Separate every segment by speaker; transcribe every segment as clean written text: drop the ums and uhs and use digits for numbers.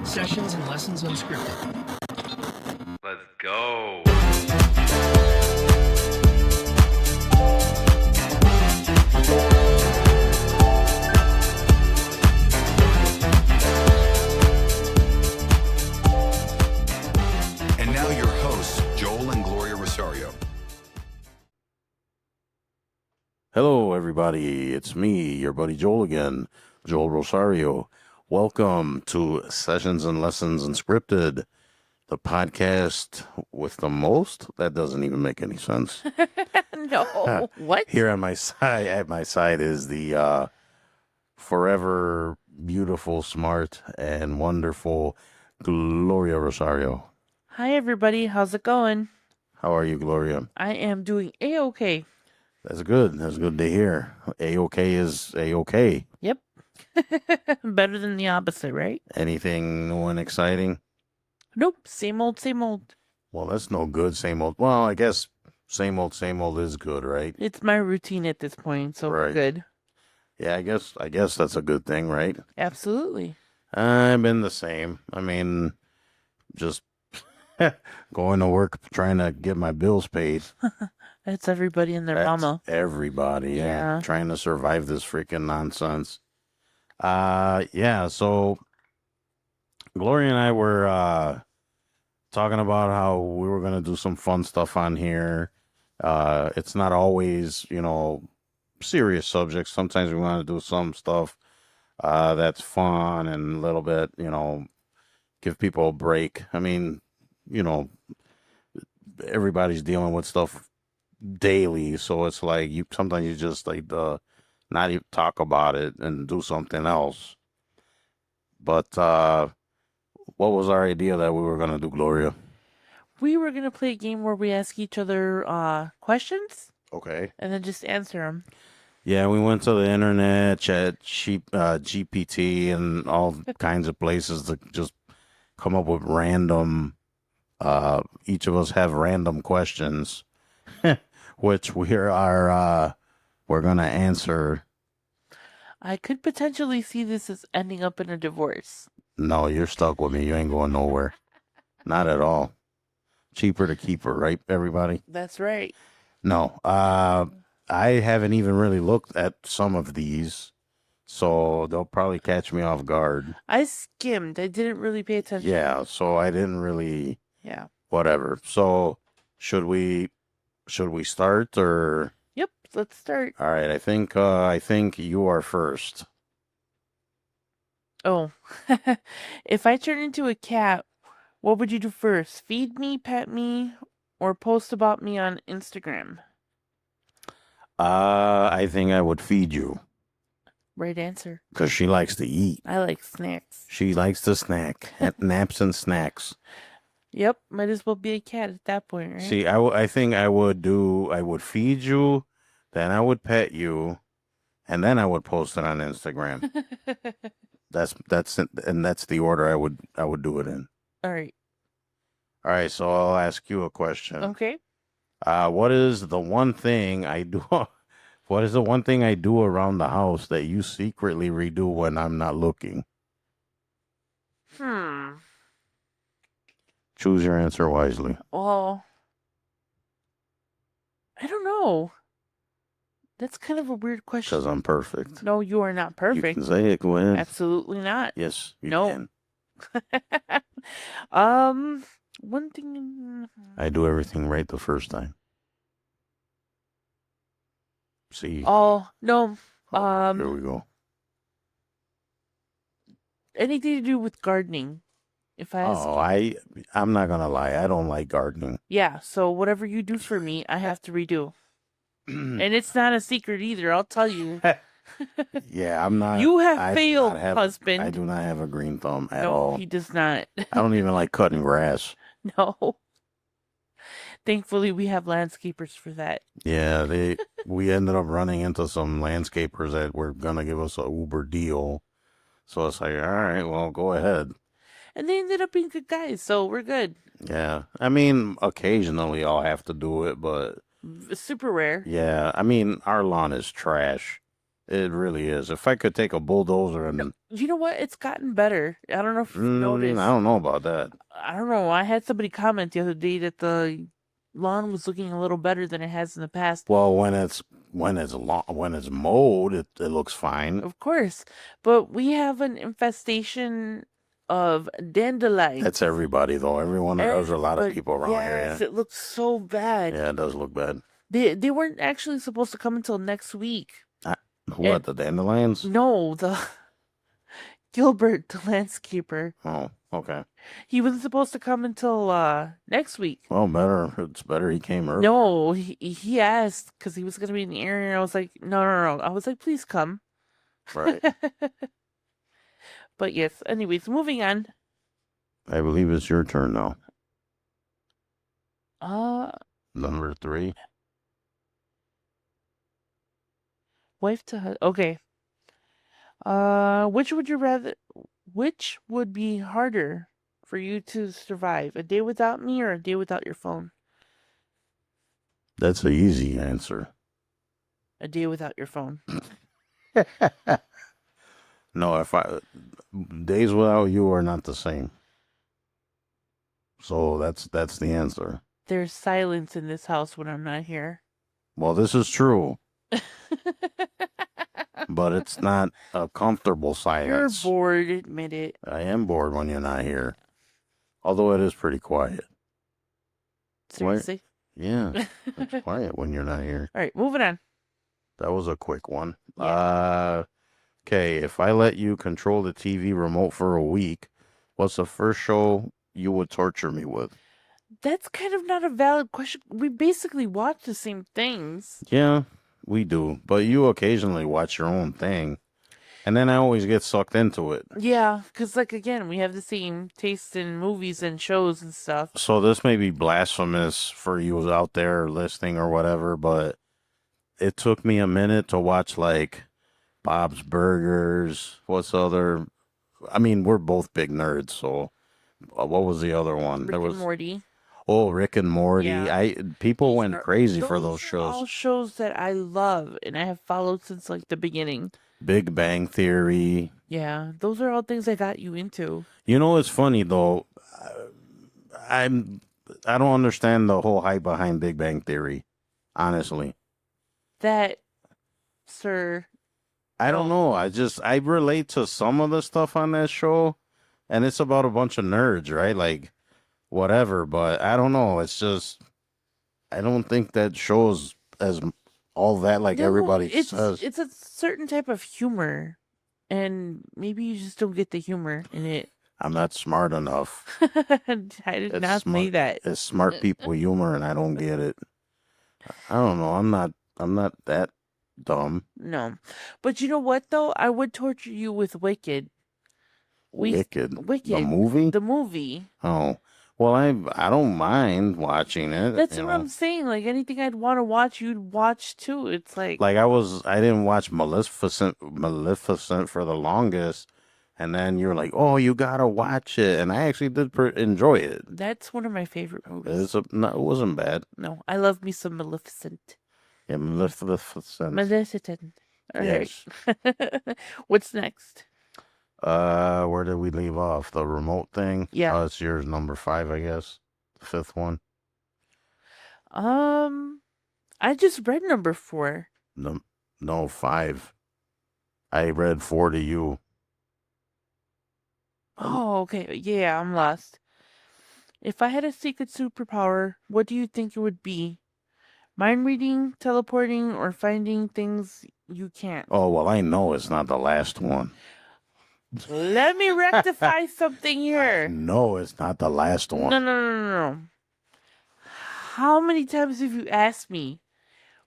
Speaker 1: Sessions and Lessons Unscripted.
Speaker 2: Let's go.
Speaker 3: And now your hosts, Joel and Gloria Rosario.
Speaker 4: Hello, everybody. It's me, your buddy Joel again, Joel Rosario. Welcome to Sessions and Lessons Unscripted, the podcast with the most. That doesn't even make any sense.
Speaker 5: No. What?
Speaker 4: Here on my side, at my side is the forever beautiful, smart, and wonderful Gloria Rosario.
Speaker 5: Hi, everybody. How's it going?
Speaker 4: How are you, Gloria?
Speaker 5: I am doing A-okay.
Speaker 4: That's good. That's good to hear. A-okay is A-okay.
Speaker 5: Yep. Better than the opposite, right?
Speaker 4: Anything new and exciting?
Speaker 5: Nope. Same old, same old.
Speaker 4: Well, that's no good. Same old. Well, I guess same old is good, right?
Speaker 5: It's my routine at this point, so
Speaker 4: Right.
Speaker 5: good.
Speaker 4: Yeah, I guess that's a good thing, right?
Speaker 5: Absolutely.
Speaker 4: I've been the same. I mean, just going to work, trying to get my bills paid.
Speaker 5: That's everybody and their
Speaker 4: That's
Speaker 5: mama.
Speaker 4: everybody,
Speaker 5: Yeah.
Speaker 4: trying to survive this freaking nonsense. Yeah, so Gloria and I were talking about how we were going to do some fun stuff on here. It's not always, serious subjects. Sometimes we want to do some stuff that's fun and a little bit, give people a break. I mean, everybody's dealing with stuff daily, so it's like sometimes you just like not even talk about it and do something else. But what was our idea that we were going to do, Gloria?
Speaker 5: We were going to play a game where we ask each other questions
Speaker 4: Okay.
Speaker 5: and then just answer them.
Speaker 4: Yeah, we went to the internet, GPT, and all kinds of places to just come up with random. Each of us have random questions, which we're gonna answer.
Speaker 5: I could potentially see this as ending up in a divorce.
Speaker 4: No, you're stuck with me. You ain't going nowhere. Not at all. Cheaper to keep her, right, everybody?
Speaker 5: That's right.
Speaker 4: No, I haven't even really looked at some of these, so they'll probably catch me off guard.
Speaker 5: I skimmed. I didn't really pay attention.
Speaker 4: Yeah, so I didn't really,
Speaker 5: Yeah.
Speaker 4: whatever. So should we start or?
Speaker 5: Yep. Let's start.
Speaker 4: All right, I think you are first.
Speaker 5: Oh, if I turn into a cat, what would you do first? Feed me, pet me, or post about me on Instagram?
Speaker 4: I think I would feed you
Speaker 5: Right answer.
Speaker 4: because she likes to eat.
Speaker 5: I like snacks.
Speaker 4: She likes to snack, naps and snacks.
Speaker 5: Yep, might as well be a cat at that point, right?
Speaker 4: See, I think I would feed you, then I would pet you, and then I would post it on Instagram. That's the order I would do it in.
Speaker 5: All right.
Speaker 4: All right, so I'll ask you a question.
Speaker 5: Okay.
Speaker 4: What is the one thing I do? What is the one thing I do around the house that you secretly redo when I'm not looking? Choose your answer wisely.
Speaker 5: Well, I don't know. That's kind of a weird question.
Speaker 4: Because I'm perfect.
Speaker 5: No, you are not
Speaker 4: You
Speaker 5: perfect.
Speaker 4: can say it. Go ahead.
Speaker 5: Absolutely not.
Speaker 4: Yes, you
Speaker 5: No.
Speaker 4: can.
Speaker 5: One thing.
Speaker 4: I do everything right the first time. See?
Speaker 5: Oh no.
Speaker 4: Here we go.
Speaker 5: Anything to do with gardening. If I ask,
Speaker 4: Oh, I'm not gonna lie. I don't like gardening.
Speaker 5: yeah. So whatever you do for me, I have to redo, and it's not a secret either. I'll tell you.
Speaker 4: Yeah, I'm not.
Speaker 5: You have
Speaker 4: I do
Speaker 5: failed,
Speaker 4: not have-
Speaker 5: husband.
Speaker 4: I do not have a green thumb at
Speaker 5: No,
Speaker 4: all.
Speaker 5: he does not.
Speaker 4: I don't even like cutting grass.
Speaker 5: No. Thankfully, we have landscapers for that.
Speaker 4: Yeah, we ended up running into some landscapers that were gonna give us a Uber deal. So it's like, all right, well, go ahead.
Speaker 5: And they ended up being good guys, so we're good.
Speaker 4: Yeah, I mean, occasionally I'll have to do it, but
Speaker 5: Super rare.
Speaker 4: yeah, I mean, our lawn is trash. It really is. If I could take a bulldozer and
Speaker 5: You know what? It's gotten better. I don't know if you've noticed.
Speaker 4: I don't know about that.
Speaker 5: I don't know. I had somebody comment the other day that the lawn was looking a little better than it has in the past.
Speaker 4: Well, when it's mowed, it looks fine.
Speaker 5: Of course, but we have an infestation of dandelions.
Speaker 4: That's everybody though. There's a lot of people around here.
Speaker 5: Yes, it looks so bad.
Speaker 4: Yeah, it does look bad.
Speaker 5: They weren't actually supposed to come until next week.
Speaker 4: What, the dandelions?
Speaker 5: No, the Gilbert, the landscaper.
Speaker 4: Oh, okay.
Speaker 5: He wasn't supposed to come until next week.
Speaker 4: Well, better. It's better he came early.
Speaker 5: No, he asked because he was going to be in the area, and I was like, no. I was like, please come.
Speaker 4: Right.
Speaker 5: But yes, anyways, moving on.
Speaker 4: I believe it's your turn now.
Speaker 5: Number
Speaker 4: 3.
Speaker 5: Wife to husband. Okay. Which would be harder for you to survive? A day without me or a day without your phone?
Speaker 4: That's an easy answer.
Speaker 5: A day without your phone.
Speaker 4: No, days without you are not the same. So that's the answer.
Speaker 5: There's silence in this house when I'm not here.
Speaker 4: Well, this is true. But it's not a comfortable
Speaker 5: You're
Speaker 4: silence.
Speaker 5: bored, admit it.
Speaker 4: I am bored when you're not here. Although it is pretty quiet.
Speaker 5: Seriously?
Speaker 4: Yeah, it's quiet when you're not here.
Speaker 5: All right, moving on.
Speaker 4: That was a quick one.
Speaker 5: Yeah.
Speaker 4: Okay, if I let you control the TV remote for a week, what's the first show you would torture me with?
Speaker 5: That's kind of not a valid question. We basically watch the same things.
Speaker 4: Yeah, we do. But you occasionally watch your own thing. And then I always get sucked into it.
Speaker 5: Yeah, because, like, again, we have the same taste in movies and shows and stuff.
Speaker 4: So this may be blasphemous for you out there listening or whatever, but it took me a minute to watch, like, Bob's Burgers. What's the other? I mean, we're both big nerds, so what was the other one?
Speaker 5: Rick and Morty.
Speaker 4: Oh, Rick and Morty.
Speaker 5: Yeah.
Speaker 4: People went crazy for those
Speaker 5: are all
Speaker 4: shows.
Speaker 5: shows that I love and I have followed since, like, the beginning.
Speaker 4: Big Bang Theory.
Speaker 5: Yeah, those are all things I got you into.
Speaker 4: You know, it's funny though. I don't understand the whole hype behind Big Bang Theory. Honestly,
Speaker 5: That, sir.
Speaker 4: I don't know. I relate to some of the stuff on that show, and it's about a bunch of nerds, right? Like, whatever. But I don't know. It's just I don't think that shows as all that like
Speaker 5: No,
Speaker 4: everybody
Speaker 5: it's
Speaker 4: says.
Speaker 5: it's a certain type of humor, and maybe you just don't get the humor in it.
Speaker 4: I'm not smart enough.
Speaker 5: I did
Speaker 4: It's
Speaker 5: not say
Speaker 4: smart.
Speaker 5: that.
Speaker 4: It's smart people humor, and I don't get it. I don't know. I'm not that dumb.
Speaker 5: No, but you know what though? I would torture you with Wicked.
Speaker 4: Wicked. The
Speaker 5: Wicked,
Speaker 4: movie?
Speaker 5: the movie.
Speaker 4: Oh. Well, I don't mind watching it.
Speaker 5: That's
Speaker 4: you
Speaker 5: what
Speaker 4: know.
Speaker 5: I'm saying. Like anything I'd want to watch, you'd watch too. It's like
Speaker 4: Like I didn't watch Maleficent for the longest, and then you're like, oh, you gotta watch it, and I actually did enjoy it.
Speaker 5: that's one of my favorite movies.
Speaker 4: No, it wasn't bad.
Speaker 5: No, I love me some Maleficent.
Speaker 4: Yeah, Maleficent.
Speaker 5: Maleficent. All right.
Speaker 4: Yes.
Speaker 5: What's next?
Speaker 4: Where did we leave off? The remote thing?
Speaker 5: Yeah.
Speaker 4: It's yours, number 5, I guess. The 5th one.
Speaker 5: I just read number 4.
Speaker 4: No, 5. I read 4 to you.
Speaker 5: Oh, okay. Yeah, I'm lost. If I had a secret superpower, what do you think it would be? Mind reading, teleporting, or finding things you can't?
Speaker 4: Oh, well, I know it's not the last one.
Speaker 5: Let me rectify something here.
Speaker 4: No, it's not the last one.
Speaker 5: No. How many times have you asked me,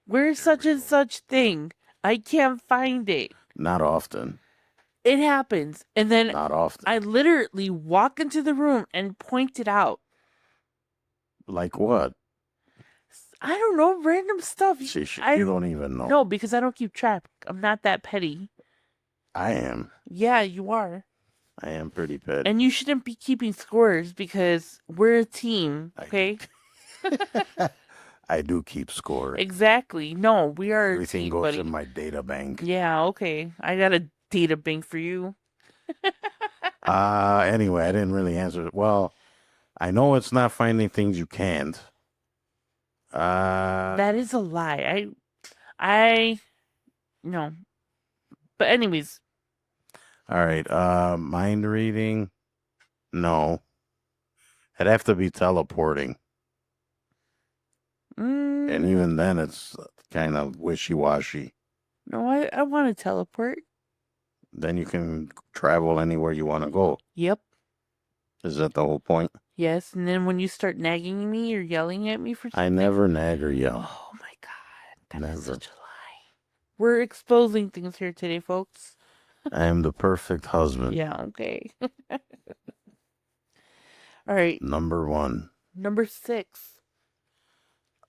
Speaker 5: where's such and such thing? I can't find it.
Speaker 4: Not often.
Speaker 5: It happens. And then
Speaker 4: Not often.
Speaker 5: I literally walk into the room and point it out.
Speaker 4: Like what?
Speaker 5: I don't know, random stuff.
Speaker 4: You don't even know.
Speaker 5: No, because I don't keep track. I'm not that petty.
Speaker 4: I am.
Speaker 5: Yeah, you are.
Speaker 4: I am pretty petty.
Speaker 5: And you shouldn't be keeping scores because we're a team, okay?
Speaker 4: I do keep score.
Speaker 5: Exactly. No, we are a
Speaker 4: Everything
Speaker 5: team,
Speaker 4: goes
Speaker 5: buddy.
Speaker 4: in my data bank.
Speaker 5: Yeah, okay. I got a data bank for you.
Speaker 4: Anyway, I didn't really answer it. Well, I know it's not finding things you can't.
Speaker 5: That is a lie. I no. But anyways,
Speaker 4: All right. Mind reading? No. It'd have to be teleporting. And
Speaker 5: mm,
Speaker 4: even then, it's kind of wishy washy.
Speaker 5: no, I want to teleport.
Speaker 4: Then you can travel anywhere you want to go.
Speaker 5: Yep.
Speaker 4: Is that the whole point?
Speaker 5: Yes, and then when you start nagging me or yelling at me for something,
Speaker 4: I never nag or yell.
Speaker 5: oh my god, that is
Speaker 4: Never.
Speaker 5: such a lie. We're exposing things here today, folks.
Speaker 4: I am the perfect husband.
Speaker 5: Yeah, okay. All right,
Speaker 4: Number 1.
Speaker 5: number 6.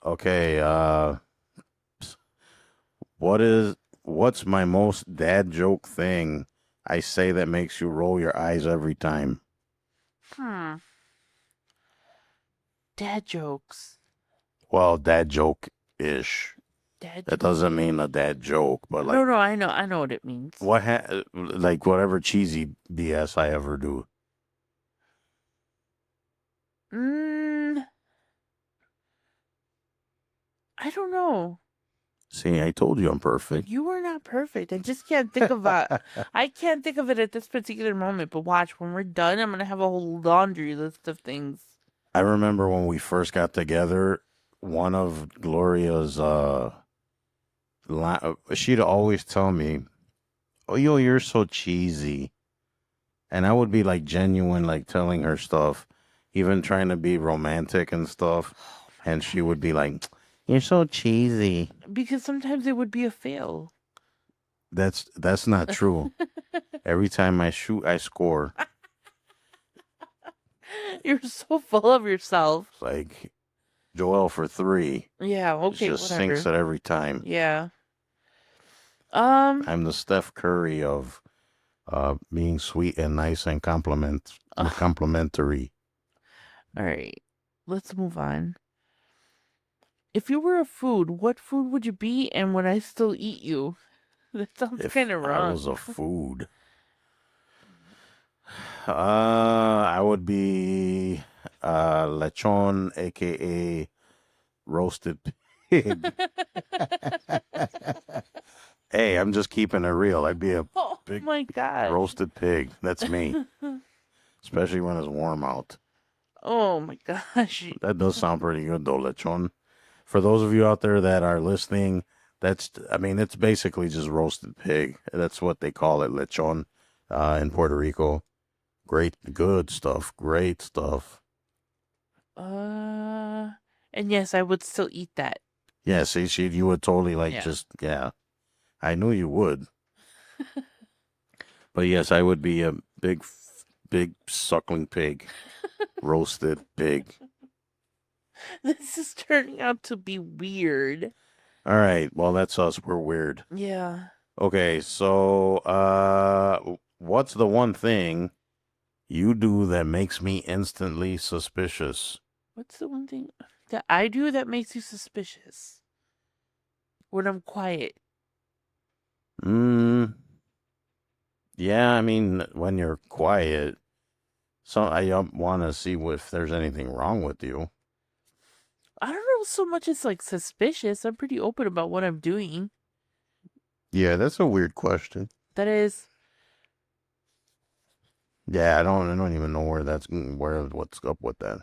Speaker 4: Okay, what's my most dad joke thing I say that makes you roll your eyes every time?
Speaker 5: Dad jokes.
Speaker 4: Well, dad joke-ish.
Speaker 5: Dad.
Speaker 4: That doesn't mean a dad joke, but like
Speaker 5: No, I know what it means.
Speaker 4: like whatever cheesy BS I ever do.
Speaker 5: I don't know.
Speaker 4: See, I told you I'm perfect.
Speaker 5: You are not perfect. I just can't think of I can't think of it at this particular moment. But watch, when we're done, I'm gonna have a whole laundry list of things.
Speaker 4: I remember when we first got together, one of Gloria's she'd always tell me, "Oh, you're so cheesy," and I would be like genuine, like telling her stuff, even trying to be romantic and stuff, and she would be like, "You're so cheesy."
Speaker 5: Because sometimes it would be a fail.
Speaker 4: That's not true. Every time I shoot, I score.
Speaker 5: You're so full of yourself.
Speaker 4: Like Joel for 3.
Speaker 5: Yeah, okay,
Speaker 4: just
Speaker 5: whatever.
Speaker 4: sinks it every time.
Speaker 5: Yeah.
Speaker 4: I'm the Steph Curry of being sweet and nice and complimentary.
Speaker 5: All right. Let's move on. If you were a food, what food would you be, and would I still eat you? That sounds
Speaker 4: If
Speaker 5: kind of
Speaker 4: I
Speaker 5: wrong.
Speaker 4: was a food, I would be lechon, aka roasted pig. Hey, I'm just keeping it real. I'd be a
Speaker 5: Oh
Speaker 4: big
Speaker 5: my god.
Speaker 4: roasted pig. That's me. Especially when it's warm out.
Speaker 5: Oh my gosh.
Speaker 4: That does sound pretty good though, lechon. For those of you out there that are listening, it's basically just roasted pig. That's what they call it, lechon, in Puerto Rico. Good stuff. Great stuff.
Speaker 5: And yes, I would still eat that.
Speaker 4: Yeah, see, you would totally
Speaker 5: Yeah.
Speaker 4: I knew you would. But yes, I would be a big suckling pig, roasted pig.
Speaker 5: This is turning out to be weird.
Speaker 4: All right, well, that's us. We're weird.
Speaker 5: Yeah.
Speaker 4: Okay, so what's the one thing you do that makes me instantly suspicious?
Speaker 5: What's the one thing that I do that makes you suspicious? When I'm quiet.
Speaker 4: Yeah, I mean, when you're quiet, so I want to see if there's anything wrong with you.
Speaker 5: I don't know so much as like suspicious. I'm pretty open about what I'm doing.
Speaker 4: Yeah, that's a weird question.
Speaker 5: That is.
Speaker 4: Yeah, I don't even know what's up with that.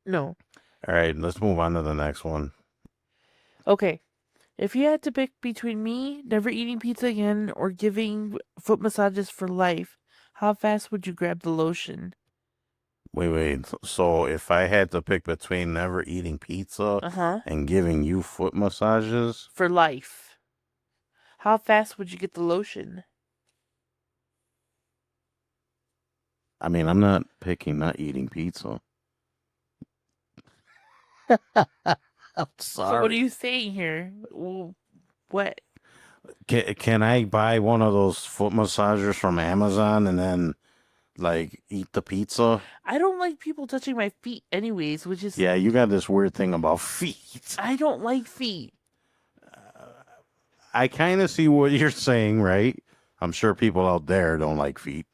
Speaker 5: No.
Speaker 4: All right, let's move on to the next one.
Speaker 5: Okay. If you had to pick between me never eating pizza again or giving foot massages for life, how fast would you grab the lotion?
Speaker 4: Wait. So if I had to pick between never eating pizza and giving you foot massages
Speaker 5: for life, how fast would you get the lotion?
Speaker 4: I mean, I'm not picking not eating pizza. I'm sorry.
Speaker 5: So what are you saying here? What?
Speaker 4: Can I buy one of those foot massagers from Amazon and then like eat the pizza.
Speaker 5: I don't like people touching my feet anyways, which is
Speaker 4: Yeah, you got this weird thing about feet.
Speaker 5: I don't like feet.
Speaker 4: I kind of see what you're saying, right? I'm sure people out there don't like feet.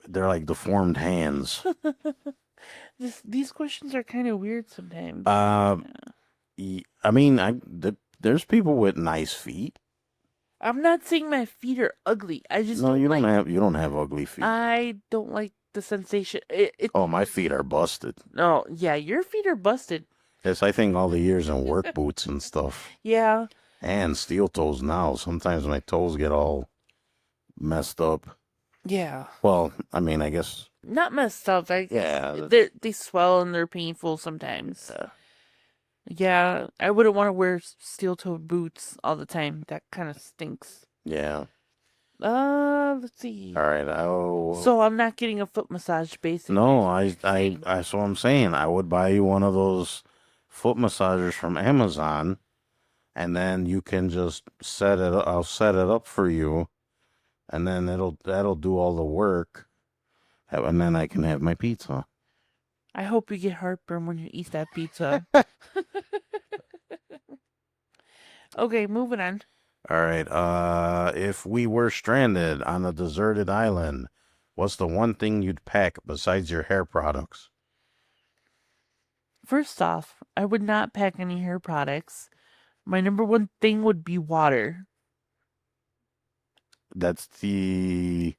Speaker 4: They're like deformed hands.
Speaker 5: These questions are kind of weird sometimes.
Speaker 4: I mean, there's people with nice feet.
Speaker 5: I'm not saying my feet are ugly. I just
Speaker 4: No,
Speaker 5: don't
Speaker 4: you don't
Speaker 5: like,
Speaker 4: have ugly feet.
Speaker 5: I don't like the sensation.
Speaker 4: Oh, my feet are busted.
Speaker 5: No, yeah, your feet are busted.
Speaker 4: Yes, I think all the years in work boots and stuff.
Speaker 5: Yeah,
Speaker 4: And steel toes now. Sometimes my toes get all messed up.
Speaker 5: yeah.
Speaker 4: Well, I mean, I guess.
Speaker 5: Not messed up.
Speaker 4: Yeah.
Speaker 5: They swell and they're painful sometimes. Yeah, I wouldn't want to wear steel-toed boots all the time. That kind of stinks.
Speaker 4: Yeah.
Speaker 5: Let's see.
Speaker 4: All right.
Speaker 5: So I'm not getting a foot massage, basically.
Speaker 4: No, that's what I'm saying. I would buy you one of those foot massagers from Amazon, and then you can just set it. I'll set it up for you, and then that'll do all the work, and then I can have my pizza.
Speaker 5: I hope you get heartburn when you eat that pizza. Okay, moving on.
Speaker 4: All right. If we were stranded on a deserted island, what's the one thing you'd pack besides your hair products?
Speaker 5: First off, I would not pack any hair products. My number one thing would be water.
Speaker 4: That's the,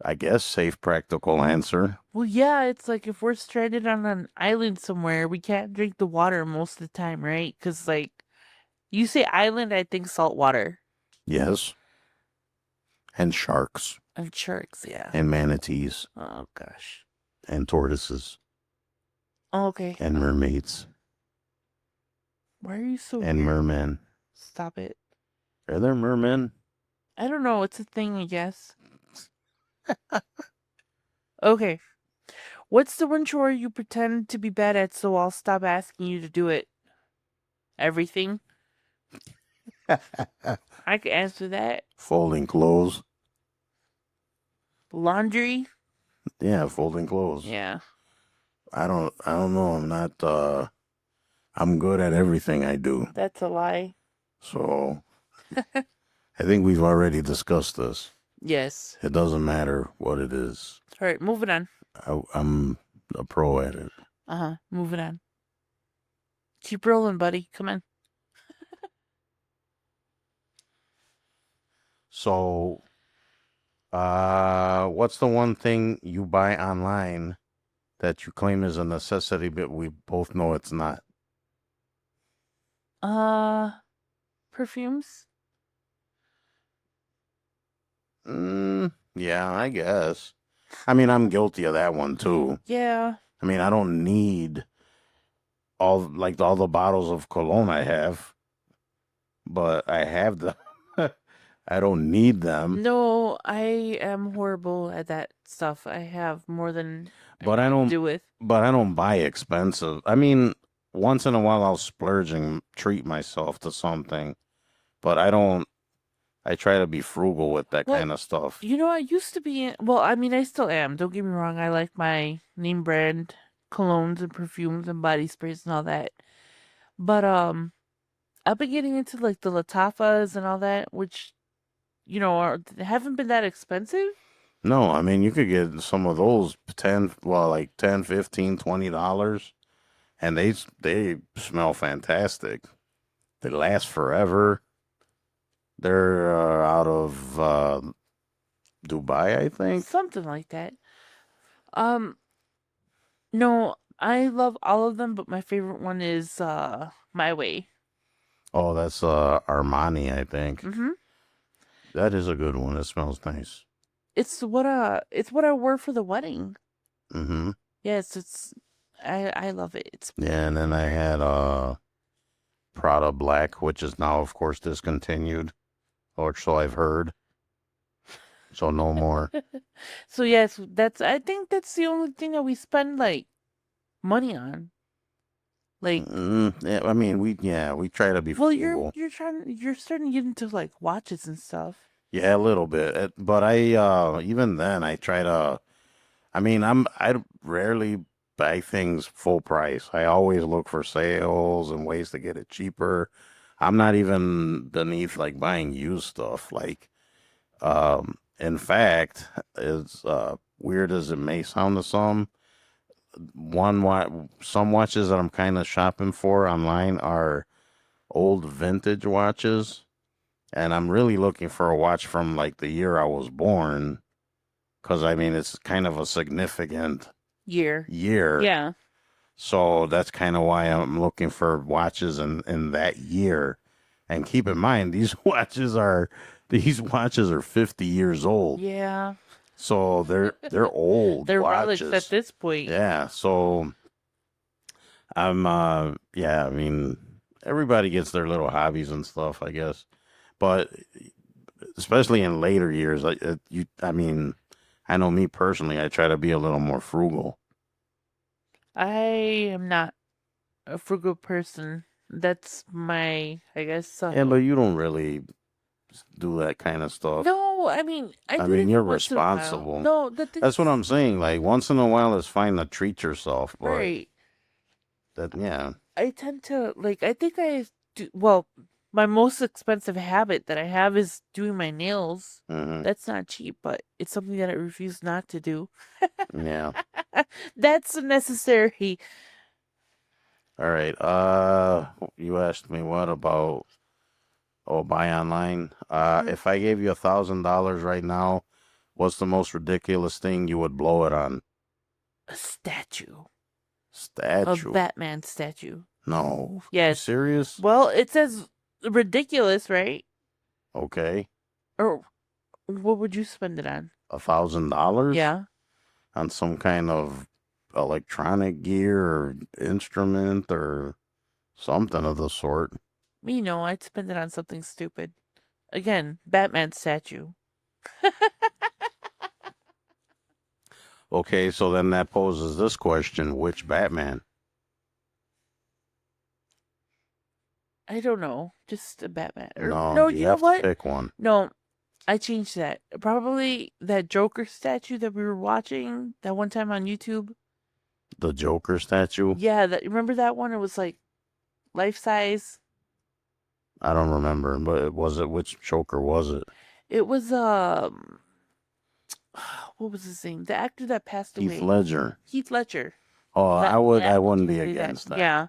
Speaker 4: I guess, safe, practical answer.
Speaker 5: Well, yeah, it's like if we're stranded on an island somewhere, we can't drink the water most of the time, right? Because, like, you say island, I think salt water.
Speaker 4: Yes. And sharks.
Speaker 5: And sharks, yeah.
Speaker 4: And manatees.
Speaker 5: Oh, gosh.
Speaker 4: And tortoises.
Speaker 5: Oh, okay.
Speaker 4: And mermaids.
Speaker 5: Why are you so
Speaker 4: And
Speaker 5: weird?
Speaker 4: mermen.
Speaker 5: Stop it.
Speaker 4: Are there mermen?
Speaker 5: I don't know. It's a thing, I guess. Okay. What's the one chore you pretend to be bad at so I'll stop asking you to do it? Everything? I could answer that.
Speaker 4: Folding clothes.
Speaker 5: Laundry?
Speaker 4: Yeah, folding clothes.
Speaker 5: Yeah.
Speaker 4: I don't know. I'm not, I'm good at everything I do.
Speaker 5: That's a lie.
Speaker 4: So, I think we've already discussed this.
Speaker 5: Yes.
Speaker 4: It doesn't matter what it is.
Speaker 5: All right, moving on.
Speaker 4: I'm a pro at it.
Speaker 5: Moving on. Keep rolling, buddy. Come on.
Speaker 4: So, what's the one thing you buy online that you claim is a necessity, but we both know it's not?
Speaker 5: Perfumes?
Speaker 4: Yeah, I guess. I mean, I'm guilty of that one too.
Speaker 5: Yeah.
Speaker 4: I mean, I don't need all the bottles of cologne I have, but I have them. I don't need them.
Speaker 5: No, I am horrible at that stuff. I have more than
Speaker 4: But I don't
Speaker 5: do with.
Speaker 4: But I don't buy expensive. I mean, once in a while I'll splurge and treat myself to something, but I don't. I try to be frugal with that
Speaker 5: Well,
Speaker 4: kind of stuff.
Speaker 5: You know, I used to be. Well, I mean, I still am. Don't get me wrong. I like my name brand colognes and perfumes and body sprays and all that. But I've been getting into like the Latafas and all that, which haven't been that expensive.
Speaker 4: No, I mean, you could get some of those like $10, $15, $20, and they smell fantastic. They last forever. They're out of Dubai, I think.
Speaker 5: Something like that. No, I love all of them, but my favorite one is My Way.
Speaker 4: Oh, that's Armani, I think.
Speaker 5: Mm-hmm.
Speaker 4: That is a good one. It smells nice.
Speaker 5: It's what I wore for the wedding.
Speaker 4: Mm-hmm.
Speaker 5: Yes, I love it. It's
Speaker 4: Yeah, and then I had Prada Black, which is now, of course, discontinued, or so I've heard. So no more.
Speaker 5: So yes, I think that's the only thing that we spend like money on. Like,
Speaker 4: Yeah, I mean, we try to be
Speaker 5: well,
Speaker 4: frugal.
Speaker 5: you're starting to get into like watches and stuff.
Speaker 4: Yeah, a little bit. But I even then I try to I mean, I rarely buy things full price. I always look for sales and ways to get it cheaper. I'm not even beneath like buying used stuff. Like, in fact, as weird as it may sound to some watches that I'm kind of shopping for online are old vintage watches, and I'm really looking for a watch from like the year I was born, because I mean it's kind of a significant
Speaker 5: Year.
Speaker 4: year.
Speaker 5: Yeah.
Speaker 4: So that's kind of why I'm looking for watches in that year. And keep in mind, these watches are 50 years old.
Speaker 5: Yeah.
Speaker 4: So they're old
Speaker 5: They're
Speaker 4: watches.
Speaker 5: relics at this point.
Speaker 4: Yeah. So I'm yeah, I mean everybody gets their little hobbies and stuff, I guess. But especially in later years, I mean, I know me personally, I try to be a little more frugal.
Speaker 5: I am not a frugal person. That's my, I guess.
Speaker 4: Yeah, but you don't really do that kind of stuff.
Speaker 5: No, I mean, I
Speaker 4: I
Speaker 5: do
Speaker 4: mean,
Speaker 5: it
Speaker 4: you're
Speaker 5: once in a while.
Speaker 4: responsible.
Speaker 5: No, the thing
Speaker 4: That's what
Speaker 5: is-
Speaker 4: I'm saying. Like once in a while, it's fine to treat yourself, but
Speaker 5: right.
Speaker 4: that yeah,
Speaker 5: I tend to like. I think I do. Well, my most expensive habit that I have is doing my nails.
Speaker 4: hmm
Speaker 5: That's not cheap, but it's something that I refuse not to do.
Speaker 4: yeah.
Speaker 5: That's necessary.
Speaker 4: All right. You asked me what about buy online?
Speaker 5: Mhm.
Speaker 4: If I gave you $1,000 right now, what's the most ridiculous thing you would blow it on?
Speaker 5: A statue.
Speaker 4: Statue?
Speaker 5: A Batman statue.
Speaker 4: No. You
Speaker 5: Yes.
Speaker 4: serious?
Speaker 5: Well, it says ridiculous, right?
Speaker 4: Okay.
Speaker 5: Or what would you spend it on?
Speaker 4: $1,000?
Speaker 5: Yeah.
Speaker 4: On some kind of electronic gear or instrument or something of the sort.
Speaker 5: Me, no, I'd spend it on something stupid. Again, Batman statue.
Speaker 4: Okay, so then that poses this question: which Batman?
Speaker 5: I don't know. Just a Batman. Or,
Speaker 4: No,
Speaker 5: no,
Speaker 4: you
Speaker 5: you know
Speaker 4: have
Speaker 5: what?
Speaker 4: to pick one.
Speaker 5: No, I changed that. Probably that Joker statue that we were watching that one time on YouTube.
Speaker 4: The Joker statue?
Speaker 5: Yeah, remember that one? It was like life size.
Speaker 4: I don't remember, but which Joker was it?
Speaker 5: It was what was his name? The actor that passed away.
Speaker 4: Heath Ledger.
Speaker 5: Heath Ledger.
Speaker 4: Oh,
Speaker 5: That-
Speaker 4: I
Speaker 5: that
Speaker 4: wouldn't be
Speaker 5: exactly that.
Speaker 4: against that.
Speaker 5: Yeah.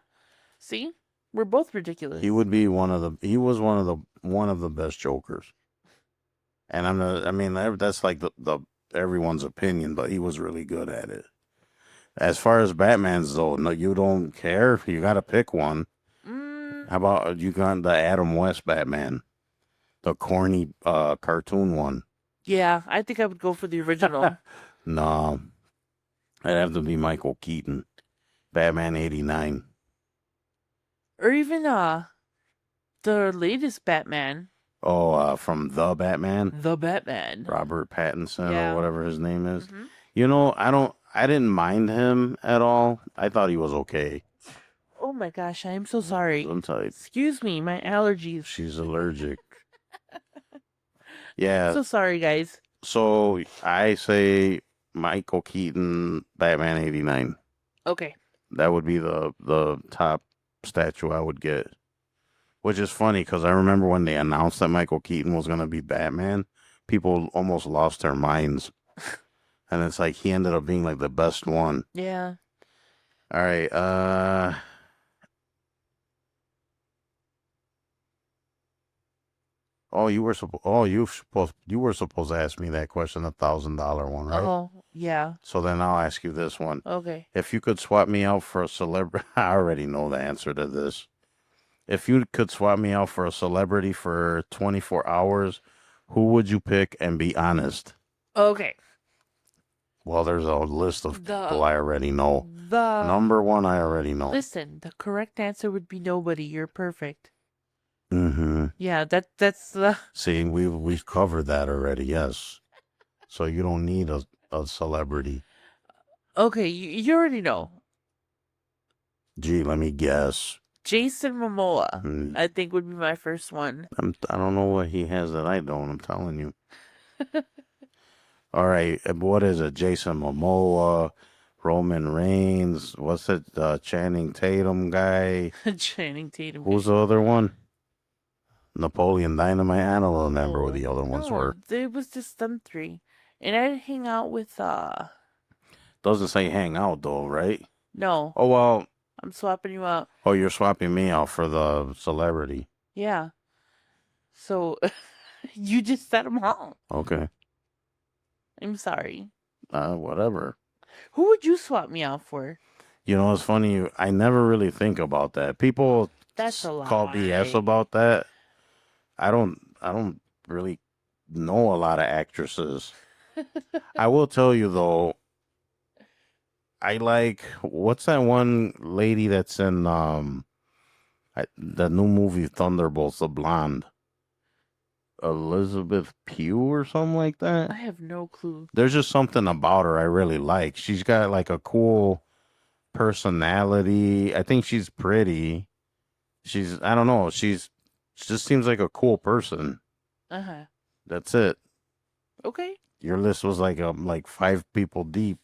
Speaker 5: See, we're both ridiculous.
Speaker 4: He would be one of the best Jokers. And I mean that's like the everyone's opinion, but he was really good at it. As far as Batman's though, no, you don't care. You got to pick one. How about you got the Adam West Batman, the corny cartoon one?
Speaker 5: Yeah, I think I would go for the original.
Speaker 4: No, it'd have to be Michael Keaton, Batman '89.
Speaker 5: Or even the latest Batman.
Speaker 4: Oh, from the Batman,
Speaker 5: The Batman.
Speaker 4: Robert Pattinson
Speaker 5: Yeah.
Speaker 4: or whatever his name is.
Speaker 5: Mhm.
Speaker 4: You know, I didn't mind him at all. I thought he was okay.
Speaker 5: Oh my gosh, I am so sorry.
Speaker 4: I'm telling you,
Speaker 5: Excuse me, my allergies.
Speaker 4: she's allergic. Yeah.
Speaker 5: So sorry, guys.
Speaker 4: So I say Michael Keaton, Batman '89.
Speaker 5: Okay.
Speaker 4: That would be the top statue I would get. Which is funny because I remember when they announced that Michael Keaton was going to be Batman, people almost lost their minds. And it's like he ended up being like the best one.
Speaker 5: Yeah.
Speaker 4: All right. You were supposed to ask me that question, $1,000 one, right?
Speaker 5: Oh, yeah.
Speaker 4: So then I'll ask you this one.
Speaker 5: Okay.
Speaker 4: If you could swap me out for a celebrity, I already know the answer to this. If you could swap me out for a celebrity for 24 hours, who would you pick, and be honest?
Speaker 5: Okay.
Speaker 4: Well, there's a list of
Speaker 5: The-
Speaker 4: people I already know.
Speaker 5: The
Speaker 4: Number one, I already know.
Speaker 5: Listen, the correct answer would be nobody. You're perfect.
Speaker 4: Mm-hmm.
Speaker 5: Yeah, that's the
Speaker 4: See, we've covered that already, yes. So you don't need a celebrity.
Speaker 5: Okay, you already know.
Speaker 4: Gee, let me guess.
Speaker 5: Jason Momoa,
Speaker 4: Mm,
Speaker 5: I think would be my first one.
Speaker 4: I don't know what he has that I don't, I'm telling you. All right, what is it? Jason Momoa, Roman Reigns. What's it? Channing Tatum guy.
Speaker 5: Channing Tatum.
Speaker 4: Who's the other one? Napoleon Dynamite. I don't remember what the other ones
Speaker 5: No,
Speaker 4: were.
Speaker 5: it was just them three. And I hang out with
Speaker 4: Doesn't say hang out though, right?
Speaker 5: no,
Speaker 4: Oh well.
Speaker 5: I'm swapping you out.
Speaker 4: Oh, you're swapping me out for the celebrity.
Speaker 5: Yeah. So you just said them all.
Speaker 4: Okay.
Speaker 5: I'm sorry.
Speaker 4: Whatever.
Speaker 5: Who would you swap me out for?
Speaker 4: You know, it's funny. I never really think about that. People
Speaker 5: That's a
Speaker 4: call BS about that. I don't really know a lot of actresses. I will tell you though, I like, what's that one lady that's in the new movie Thunderbolts, the blonde, Elizabeth Pugh or something like that.
Speaker 5: I have no clue.
Speaker 4: There's just something about her I really like. She's got like a cool personality. I think she's pretty. I don't know. She just seems like a cool person.
Speaker 5: Uh-huh.
Speaker 4: That's it.
Speaker 5: Okay.
Speaker 4: Your list was like 5 people deep.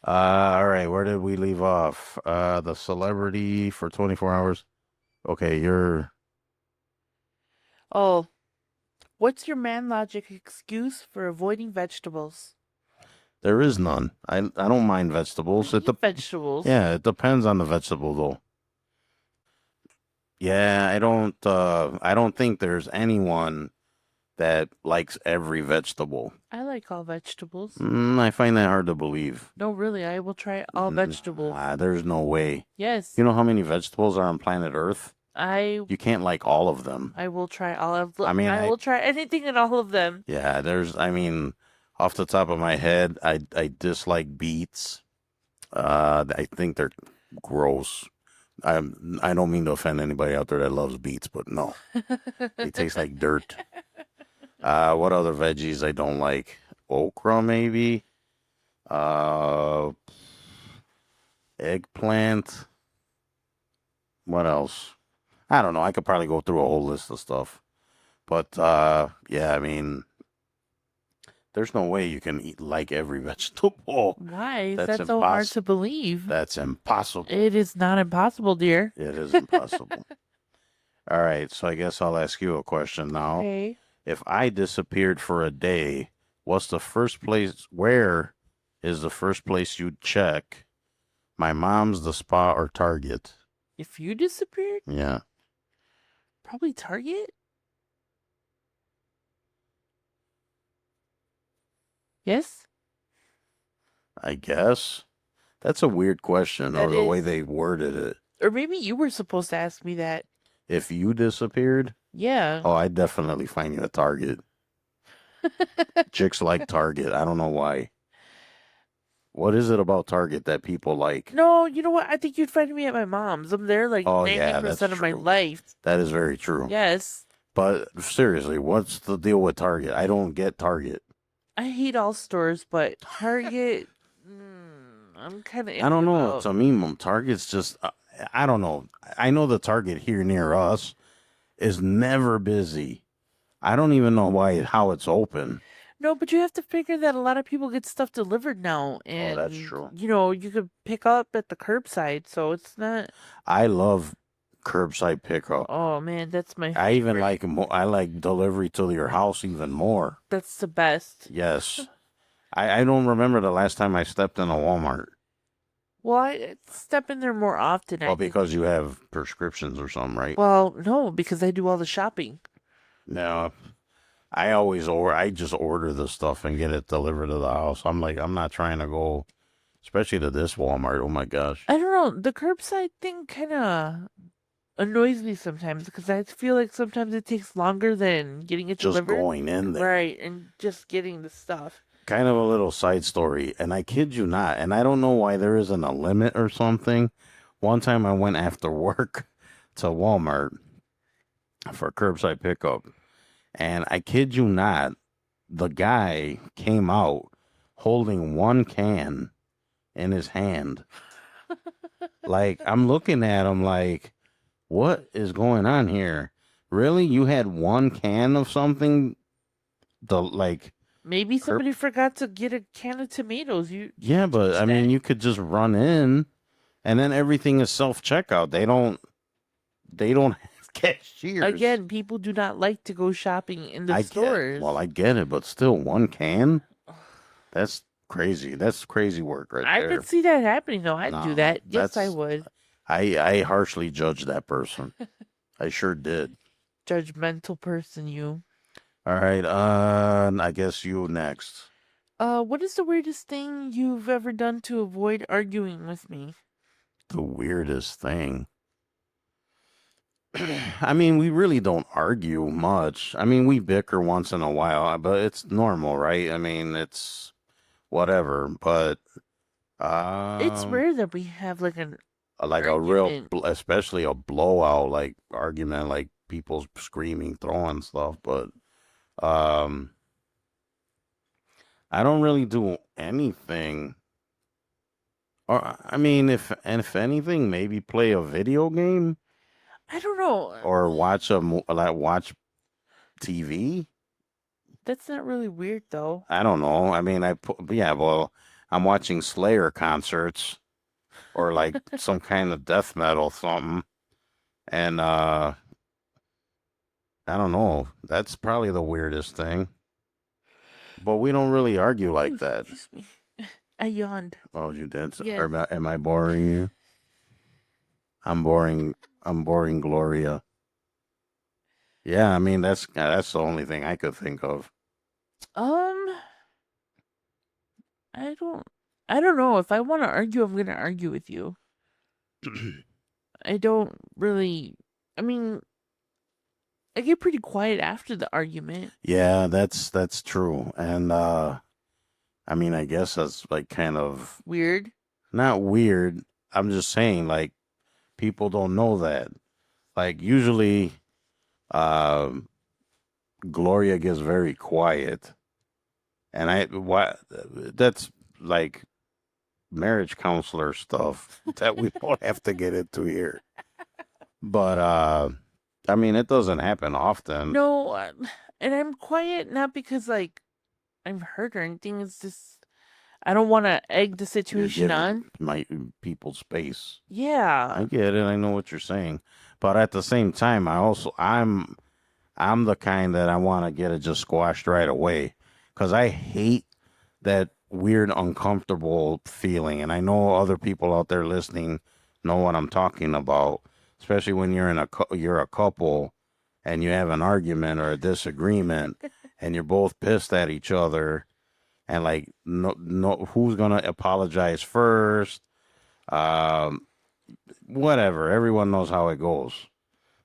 Speaker 4: All right, where did we leave off? The celebrity for 24 hours. Okay,
Speaker 5: Oh, what's your man logic excuse for avoiding vegetables?
Speaker 4: there is none. I don't mind vegetables.
Speaker 5: I eat vegetables.
Speaker 4: Yeah, it depends on the vegetable though. Yeah, I don't think there's anyone that likes every vegetable.
Speaker 5: I like all vegetables.
Speaker 4: I find that hard to believe.
Speaker 5: No, really, I will try all vegetables.
Speaker 4: There's no way.
Speaker 5: Yes.
Speaker 4: You know how many vegetables are on planet Earth? You can't like all of them.
Speaker 5: I will try all of them.
Speaker 4: I
Speaker 5: will try anything and all of them.
Speaker 4: Yeah, off the top of my head, I dislike beets. I think they're gross. I don't mean to offend anybody out there that loves beets, but no, they taste like dirt. What other veggies I don't like? Okra, maybe. Eggplant. What else? I don't know. I could probably go through a whole list of stuff. But yeah, I mean, there's no way you can eat like every vegetable.
Speaker 5: Why is
Speaker 4: That's
Speaker 5: that so hard to believe?
Speaker 4: That's impossible.
Speaker 5: It is not impossible, dear.
Speaker 4: It is impossible. All right, so I guess I'll ask you a question now.
Speaker 5: Okay.
Speaker 4: If I disappeared for a day, where is the first place you'd check? My mom's, the spa, or Target?
Speaker 5: If you disappeared,
Speaker 4: Yeah.
Speaker 5: probably Target. Yes?
Speaker 4: I guess. That's a weird question, or
Speaker 5: That
Speaker 4: the way
Speaker 5: is.
Speaker 4: they worded it.
Speaker 5: Or maybe you were supposed to ask me that.
Speaker 4: If you disappeared,
Speaker 5: Yeah.
Speaker 4: oh, I'd definitely find you at Target. Chicks like Target. I don't know why. What is it about Target that people like?
Speaker 5: No, you know what? I think you'd find me at my mom's. I'm there like
Speaker 4: Oh,
Speaker 5: 90%
Speaker 4: yeah, that's
Speaker 5: of my
Speaker 4: true.
Speaker 5: life.
Speaker 4: That is very true.
Speaker 5: Yes.
Speaker 4: But seriously, what's the deal with Target? I don't get Target.
Speaker 5: I hate all stores, but Target, I'm kind of.
Speaker 4: I don't know. To me, Target's just, I don't know. I know the Target here near us is never busy. I don't even know how it's open.
Speaker 5: No, but you have to figure that a lot of people get stuff delivered now, and
Speaker 4: that's true.
Speaker 5: You know, you could pick up at the curbside, so it's not.
Speaker 4: I love curbside pickup.
Speaker 5: Oh man, that's my.
Speaker 4: I even I like delivery to your house even more.
Speaker 5: That's the best.
Speaker 4: Yes. I don't remember the last time I stepped in a Walmart.
Speaker 5: Well, I step in there more often.
Speaker 4: Well, because you have prescriptions or something, right?
Speaker 5: Well, no, because I do all the shopping.
Speaker 4: No. I just order the stuff and get it delivered to the house. I'm not trying to go, especially to this Walmart. Oh my gosh.
Speaker 5: I don't know. The curbside thing kind of annoys me sometimes because I feel like sometimes it takes longer than getting it
Speaker 4: Just
Speaker 5: delivered.
Speaker 4: going in there.
Speaker 5: Right, and just getting the stuff.
Speaker 4: Kind of a little side story, and I kid you not, and I don't know why there isn't a limit or something. One time I went after work to Walmart for curbside pickup, and I kid you not, the guy came out holding one can in his hand. Like, I'm looking at him like, what is going on here? Really? You had one can of something the like.
Speaker 5: Maybe somebody forgot to get a can of tomatoes. You
Speaker 4: Yeah,
Speaker 5: can't
Speaker 4: but
Speaker 5: touch
Speaker 4: I mean,
Speaker 5: that.
Speaker 4: you could just run in, and then everything is self checkout. They don't. They don't have cashiers.
Speaker 5: Again, people do not like to go shopping in the stores.
Speaker 4: I get it, but still, one can. That's crazy. That's crazy work right
Speaker 5: I
Speaker 4: there.
Speaker 5: could see that happening though. I'd do
Speaker 4: No,
Speaker 5: that. Yes, I
Speaker 4: that's-
Speaker 5: would.
Speaker 4: I harshly judged that person. I sure did.
Speaker 5: Judgmental person, you.
Speaker 4: All right. I guess you next.
Speaker 5: What is the weirdest thing you've ever done to avoid arguing with me?
Speaker 4: The weirdest thing. I mean, we really don't argue much. I mean, we bicker once in a while, but it's normal, right? I mean, it's whatever. But
Speaker 5: It's rare that we have like an
Speaker 4: like a real,
Speaker 5: argument.
Speaker 4: especially a blowout like argument, like people screaming, throwing stuff. But I don't really do anything. Or I mean, if anything, maybe play a video game
Speaker 5: I don't know.
Speaker 4: or watch watch TV.
Speaker 5: That's not really weird though.
Speaker 4: I don't know. I mean, well, I'm watching Slayer concerts or like some kind of death metal something, and I don't know. That's probably the weirdest thing. But we don't really argue like that.
Speaker 5: Excuse me. I yawned.
Speaker 4: Oh, you did?
Speaker 5: Yes.
Speaker 4: Am I boring you? I'm boring. I'm boring, Gloria. Yeah, I mean that's the only thing I could think of.
Speaker 5: I don't know. If I want to argue, I'm gonna argue with you. I don't really. I mean, I get pretty quiet after the argument.
Speaker 4: Yeah, that's true. And I mean, I guess that's like kind of
Speaker 5: Weird.
Speaker 4: not weird. I'm just saying, like, people don't know that. Like, usually, Gloria gets very quiet, and that's like marriage counselor stuff that we don't have to get into here. But I mean, it doesn't happen often.
Speaker 5: No, and I'm quiet not because like I'm hurt or anything. It's just I don't want to egg the
Speaker 4: You're
Speaker 5: situation
Speaker 4: giving
Speaker 5: on.
Speaker 4: my people's space. I
Speaker 5: Yeah.
Speaker 4: get it. I know what you're saying, but at the same time, I'm the kind that I want to get it just squashed right away because I hate that weird, uncomfortable feeling. And I know other people out there listening know what I'm talking about, especially when you're a couple and you have an argument or a disagreement and you're both pissed at each other and like no who's gonna apologize first, whatever. Everyone knows how it goes.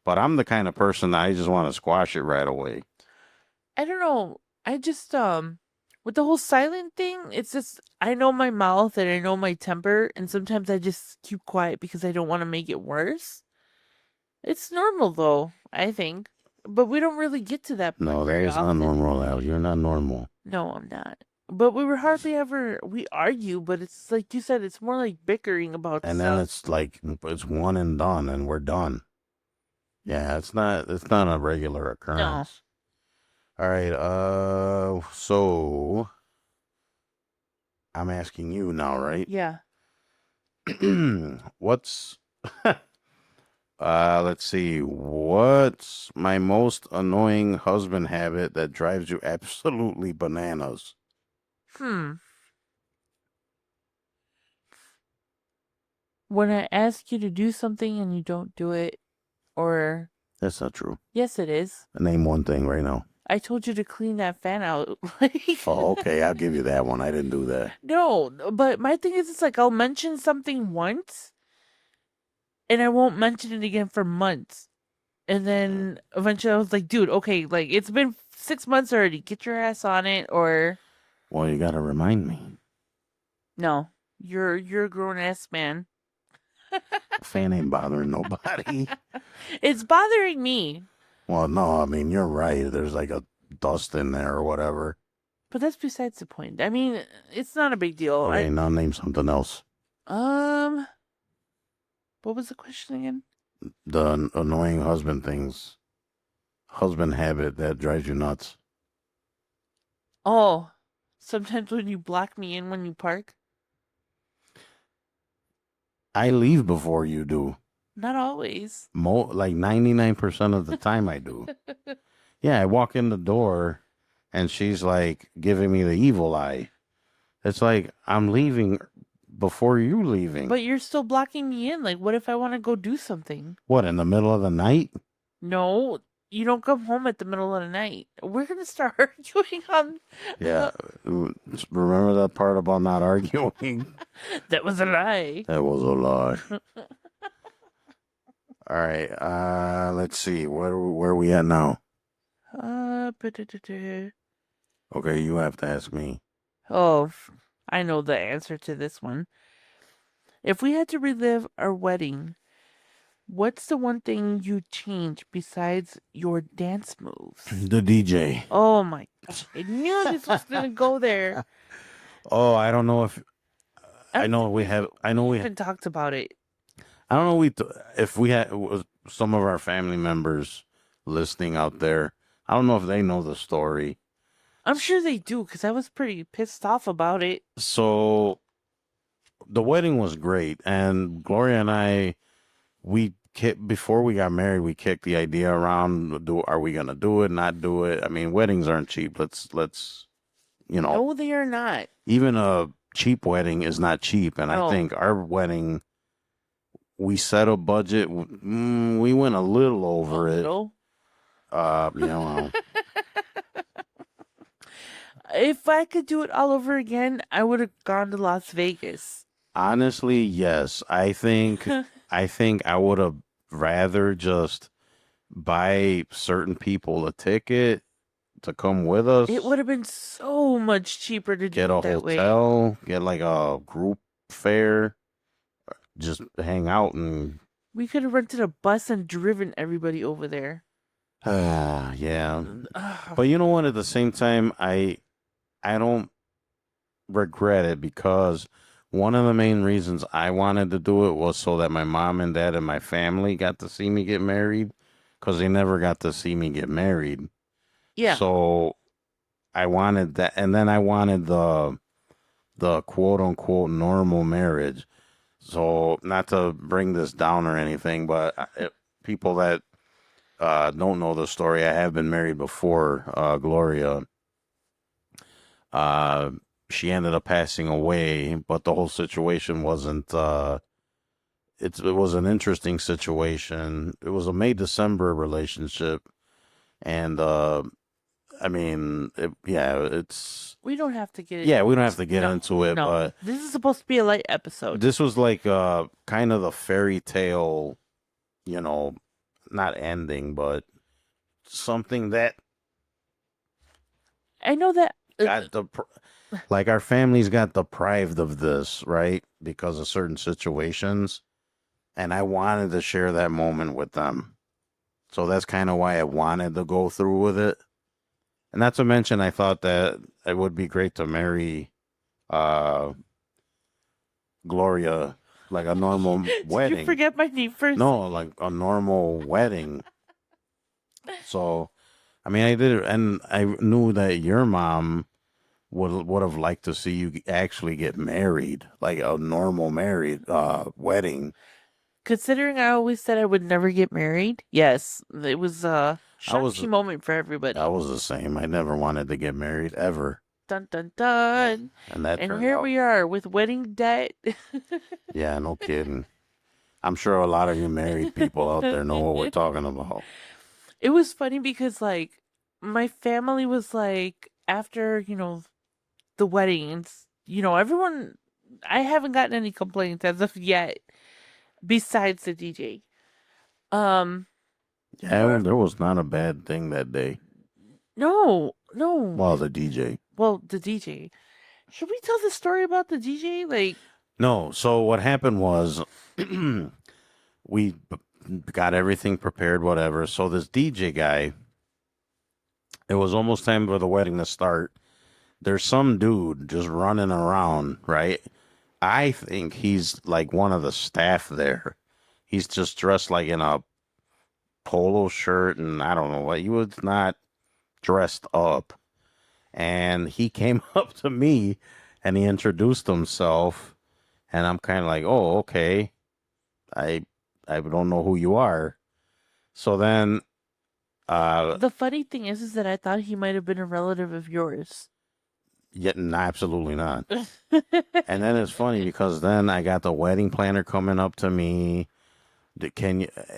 Speaker 4: But I'm the kind of person that I just want to squash it right away.
Speaker 5: I don't know. I just with the whole silent thing, it's just I know my mouth and I know my temper, and sometimes I just keep quiet because I don't want to make it worse. It's normal though, I think. But we don't really get to that point.
Speaker 4: No, that
Speaker 5: very
Speaker 4: is not
Speaker 5: often.
Speaker 4: normal, Al. You're not normal.
Speaker 5: No, I'm not. But we were hardly ever we argue, but it's like you said, it's more like bickering about
Speaker 4: And
Speaker 5: stuff.
Speaker 4: then it's like it's one and done, and we're done. Yeah, it's not a regular occurrence. All right. So I'm asking you now, right?
Speaker 5: Yeah.
Speaker 4: What's let's see. What's my most annoying husband habit that drives you absolutely bananas?
Speaker 5: When I ask you to do something and you don't do it, or
Speaker 4: That's not true.
Speaker 5: yes, it is.
Speaker 4: Name one thing right now.
Speaker 5: I told you to clean that fan out. Like,
Speaker 4: Oh, okay. I'll give you that one. I didn't do that.
Speaker 5: no, but my thing is, it's like I'll mention something once, and I won't mention it again for months, and then eventually I was like, dude, okay, like it's been 6 months already. Get your ass on it, or
Speaker 4: Well, you got to remind me.
Speaker 5: no, you're a grown ass man.
Speaker 4: Fan ain't bothering nobody.
Speaker 5: It's bothering me,
Speaker 4: Well, no, I mean, you're right. There's like a dust in there or whatever.
Speaker 5: but that's besides the point. I mean, it's not a big deal.
Speaker 4: Okay, now name something else.
Speaker 5: What was the question again?
Speaker 4: The annoying husband habit that drives you nuts.
Speaker 5: Oh, sometimes when you block me in when you park.
Speaker 4: I leave before you do.
Speaker 5: Not always.
Speaker 4: Like 99% of the time I do. Yeah, I walk in the door and she's like giving me the evil eye. It's like I'm leaving before you leaving.
Speaker 5: But you're still blocking me in. Like, what if I want to go do something?
Speaker 4: What, in the middle of the night?
Speaker 5: No, you don't come home at the middle of the night. We're gonna start arguing on.
Speaker 4: Yeah. Remember that part about not arguing?
Speaker 5: That was a lie.
Speaker 4: That was a lie. All right. Let's see. Where are we at now?
Speaker 5: Ba-da-da-da.
Speaker 4: Okay, you have to ask me.
Speaker 5: Oh, I know the answer to this one. If we had to relive our wedding, what's the one thing you'd change besides your dance moves?
Speaker 4: The DJ.
Speaker 5: Oh my gosh, I knew this was gonna go there.
Speaker 4: Oh, I don't know if I know we have. I know we
Speaker 5: haven't talked about it.
Speaker 4: I don't know if we had some of our family members listening out there. I don't know if they know the story.
Speaker 5: I'm sure they do because I was pretty pissed off about it.
Speaker 4: So the wedding was great, and Gloria and I, before we got married, we kicked the idea around: are we gonna do it? Not do it? I mean, weddings aren't cheap. Let's
Speaker 5: No, they are not.
Speaker 4: Even a cheap wedding is not cheap, and I think our wedding, we set a budget. We went a little over it.
Speaker 5: If I could do it all over again, I would have gone to Las Vegas.
Speaker 4: Honestly, yes. I think I would have rather just buy certain people a ticket to come with us.
Speaker 5: It would have been so much cheaper to
Speaker 4: get
Speaker 5: do
Speaker 4: a
Speaker 5: it that
Speaker 4: hotel,
Speaker 5: way.
Speaker 4: Get like a group fare, just hang out and.
Speaker 5: We could have rented a bus and driven everybody over there.
Speaker 4: Yeah. But you know what? At the same time, I don't regret it because one of the main reasons I wanted to do it was so that my mom and dad and my family got to see me get married because they never got to see me get married.
Speaker 5: Yeah.
Speaker 4: So I wanted that. And then I wanted the quote unquote normal marriage. So not to bring this down or anything, but people that don't know the story, I have been married before. Gloria, she ended up passing away, but the whole situation wasn't. It was an interesting situation. It was a May-December relationship, and I mean, it's.
Speaker 5: We don't have to get.
Speaker 4: Yeah, we don't have to get into it,
Speaker 5: no.
Speaker 4: but
Speaker 5: This is supposed to be a light episode.
Speaker 4: This was like kind of the fairy tale, not ending, but something that
Speaker 5: I know that
Speaker 4: got like our families got deprived of this, right? Because of certain situations. And I wanted to share that moment with them. So that's kind of why I wanted to go through with it. And not to mention, I thought that it would be great to marry Gloria like a normal wedding.
Speaker 5: Did you forget my name first?
Speaker 4: No, like a normal wedding. So, I mean, I did it, and I knew that your mom would have liked to see you actually get married, like a normal married wedding.
Speaker 5: Considering I always said I would never get married, yes, it was a shocking moment for everybody.
Speaker 4: I was the same. I never wanted to get married ever.
Speaker 5: Dun dun dun. And here we are with wedding debt.
Speaker 4: Yeah, no kidding. I'm sure a lot of you married people out there know what we're talking about.
Speaker 5: It was funny because, like, my family was like, after, the weddings, everyone, I haven't gotten any complaints as of yet, besides the DJ.
Speaker 4: Yeah, there was not a bad thing that day.
Speaker 5: No.
Speaker 4: Well, the DJ.
Speaker 5: Should we tell the story about the DJ? Like,
Speaker 4: no. So what happened was, we got everything prepared, whatever. So this DJ guy, it was almost time for the wedding to start. There's some dude just running around, right? I think he's like one of the staff there. He's just dressed like in a polo shirt and I don't know what. He was not dressed up. and he came up to me and he introduced himself, and I'm kind of like, oh, okay, I don't know who you are. So then,
Speaker 5: The funny thing is that I thought he might have been a relative of yours.
Speaker 4: yet absolutely not. And then it's funny because then I got the wedding planner coming up to me.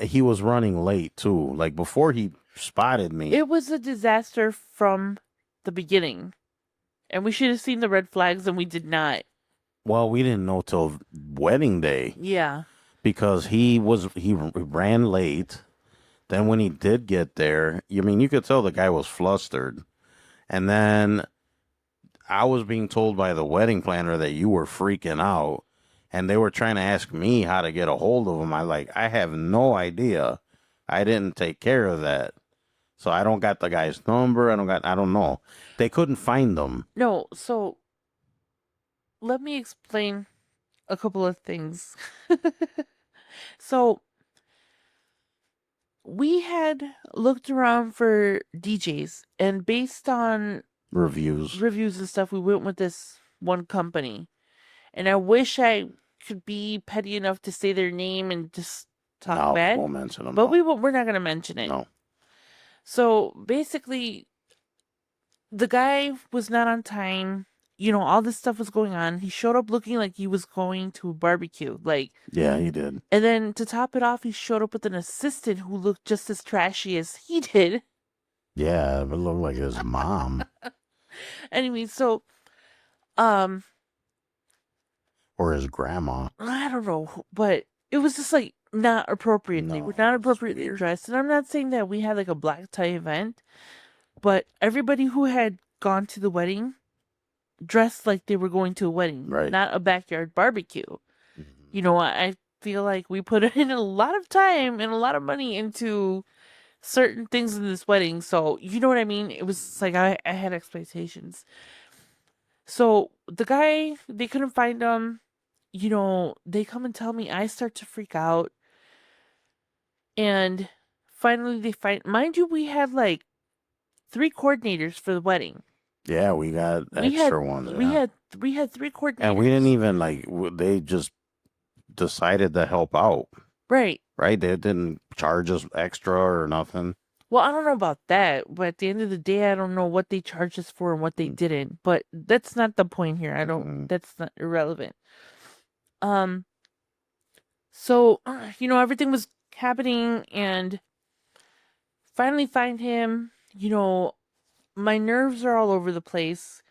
Speaker 4: He was running late too. Like before he spotted me.
Speaker 5: It was a disaster from the beginning. And we should have seen the red flags, and we did not.
Speaker 4: Well, we didn't know till wedding day
Speaker 5: Yeah.
Speaker 4: because he ran late. Then when he did get there, you could tell the guy was flustered. And then I was being told by the wedding planner that you were freaking out, and they were trying to ask me how to get a hold of him. I have no idea. I didn't take care of that. So I don't got the guy's number. I don't know. They couldn't find them.
Speaker 5: No, so let me explain a couple of things. So we had looked around for DJs, and based on
Speaker 4: Reviews.
Speaker 5: reviews and stuff, we went with this one company. And I wish I could be petty enough to say their name and just talk
Speaker 4: No,
Speaker 5: bad,
Speaker 4: won't mention them.
Speaker 5: but
Speaker 4: no.
Speaker 5: we're not gonna mention it.
Speaker 4: No.
Speaker 5: So basically, the guy was not on time. All this stuff was going on. He showed up looking like he was going to a barbecue.
Speaker 4: Yeah, he did.
Speaker 5: And then to top it off, he showed up with an assistant who looked just as trashy as he did.
Speaker 4: Yeah, it looked like his mom
Speaker 5: Anyway, so, um,
Speaker 4: or his grandma.
Speaker 5: I don't know, but it was just like not appropriate. They
Speaker 4: No,
Speaker 5: were not
Speaker 4: it's
Speaker 5: appropriately
Speaker 4: weird.
Speaker 5: dressed. And I'm not saying that we had like a black tie event, but everybody who had gone to the wedding dressed like they were going to a wedding,
Speaker 4: Right.
Speaker 5: not a backyard barbecue.
Speaker 4: Mhm.
Speaker 5: I feel like we put in a lot of time and a lot of money into certain things in this wedding. So, you know what I mean? It was like I had expectations. So the guy, they couldn't find him. They come and tell me, I start to freak out. And finally they find, mind you, we had like 3 coordinators for the wedding.
Speaker 4: Yeah, we got
Speaker 5: We
Speaker 4: extra
Speaker 5: had
Speaker 4: ones.
Speaker 5: we
Speaker 4: yeah.
Speaker 5: had 3 coordinators.
Speaker 4: And we didn't even they just decided to help out,
Speaker 5: Right.
Speaker 4: right? They didn't charge us extra or nothing.
Speaker 5: Well, I don't know about that, but at the end of the day, I don't know what they charged us for and what they didn't. But that's not the point here.
Speaker 4: Mhm.
Speaker 5: That's not irrelevant. So, everything was happening, and finally find him. My nerves are all over the place,